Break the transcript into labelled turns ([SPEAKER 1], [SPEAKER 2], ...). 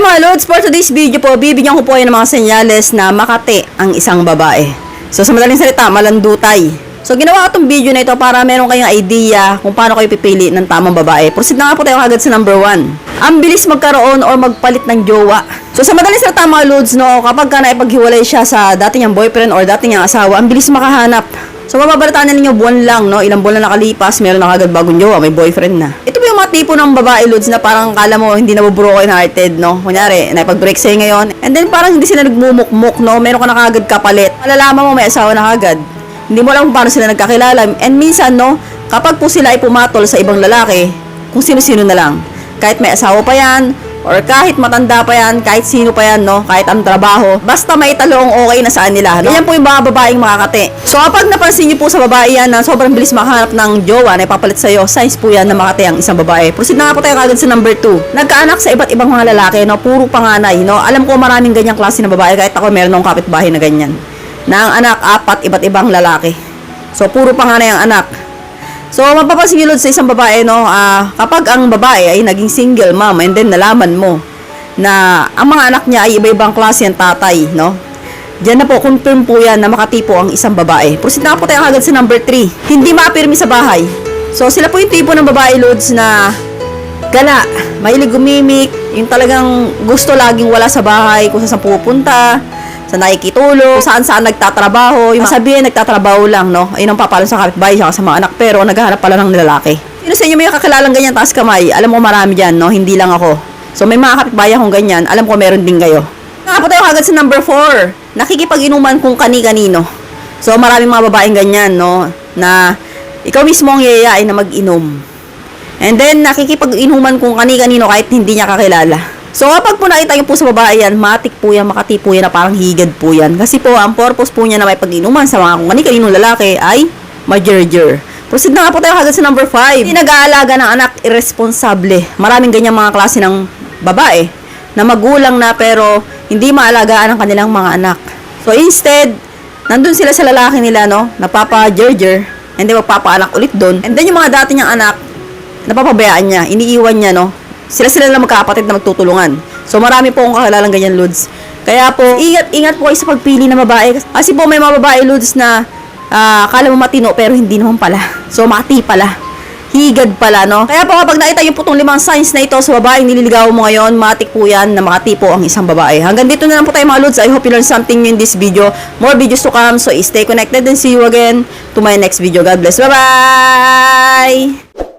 [SPEAKER 1] mga lods, for today's video po, bibigyan ko po kayo ng mga senyales na makati ang isang babae. So sa madaling salita, malandutay. So ginawa ko itong video na ito para meron kayong idea kung paano kayo pipili ng tamang babae. Proceed na nga po tayo agad sa number 1. Ang bilis magkaroon or magpalit ng jowa. So sa madaling salita mga lods, no, kapag ka naipaghiwalay siya sa dati niyang boyfriend or dati niyang asawa, ang bilis makahanap. So mababalitaan na ninyo buwan lang, no? Ilang buwan na nakalipas, meron na kagad bagong jowa, may boyfriend na. Ito po yung mga tipo ng babae lods na parang kala mo hindi na broken hearted, no? Kunyari, naipag-break sa'yo ngayon, and then parang hindi sila nagmumukmuk, no? Meron ka na kagad kapalit. Malalaman mo may asawa na kagad. Hindi mo alam kung paano sila nagkakilala. And minsan, no, kapag po sila ay pumatol sa ibang lalaki, kung sino-sino na lang. Kahit may asawa pa yan, or kahit matanda pa yan, kahit sino pa yan, no, kahit ang trabaho, basta may talong okay na saan nila, no? Yan po yung mga babaeng makakati. So kapag napansin niyo po sa babae yan na sobrang bilis makahanap ng jowa na ipapalit sa'yo, signs po yan na makati ang isang babae. Proceed na nga po tayo kagad sa number 2. Nagkaanak sa iba't ibang mga lalaki, no, puro panganay, no. Alam ko maraming ganyang klase na babae, kahit ako meron akong kapitbahay na ganyan. Na ang anak, 4 iba't ibang lalaki. So puro panganay ang anak. So, mapapansin nyo sa isang babae, no, kapag ang babae ay naging single mom and then nalaman mo na ang mga anak niya ay iba-ibang klase ang tatay, no, diyan na po, confirm po yan na makatipo ang isang babae. Proceed na po tayo agad sa number 3. Hindi maapirmi sa bahay. So, sila po yung tipo ng babae, loads, na gala, mahilig gumimik, yung talagang gusto laging wala sa bahay, kung saan pupunta, sa nakikitulo, saan-saan nagtatrabaho. Yung sabihin, nagtatrabaho lang, no? Ayun ang papalan sa kapitbahay siya sa mga anak, pero naghahanap pala ng lalaki. Sino sa inyo may kakilalang ganyan, taas kamay? Alam mo marami dyan, no? Hindi lang ako. So may mga kapitbahay akong ganyan, alam ko meron din kayo. Nga po tayo agad sa number 4. Nakikipag-inuman kung kani-kanino. So maraming mga babaeng ganyan, no? Na ikaw mismo ang yayain na mag-inom. And then, nakikipag-inuman kung kani-kanino kahit hindi niya kakilala. So, kapag po nakita niyo po sa babae yan, matik po yan, makati po yan na parang higad po yan. Kasi po, ang purpose po niya na may pag-inuman sa mga kung kani-kaninong lalaki ay ma-jerjer. Proceed na nga po tayo agad sa number 5. Hindi nag-aalaga ng anak, irresponsable. Maraming ganyan mga klase ng babae na magulang na pero hindi maalagaan ang kanilang mga anak. So, instead, nandun sila sa lalaki nila, no? Napapa-jerjer, and then magpapaanak ulit doon. And then yung mga dati niyang anak, napapabayaan niya, iniiwan niya, no? Sila lang magkakapatid na magtutulungan. So, marami po akong kakalalang ganyan, lods. Kaya po, ingat po kayo sa pagpili ng babae. Kasi po, may mga babae, lods, na akala mo matino, pero hindi naman pala. So, mati pala. Higad pala, no? Kaya po, kapag nakita niyo po itong 5 signs na ito sa babaeng nililigaw mo ngayon, matik po yan na makati po ang isang babae. Hanggang dito na lang po tayo, mga lods. I hope you learned something new in this video. More videos to come. So, stay connected and see you again to my next video. God bless. Bye-bye!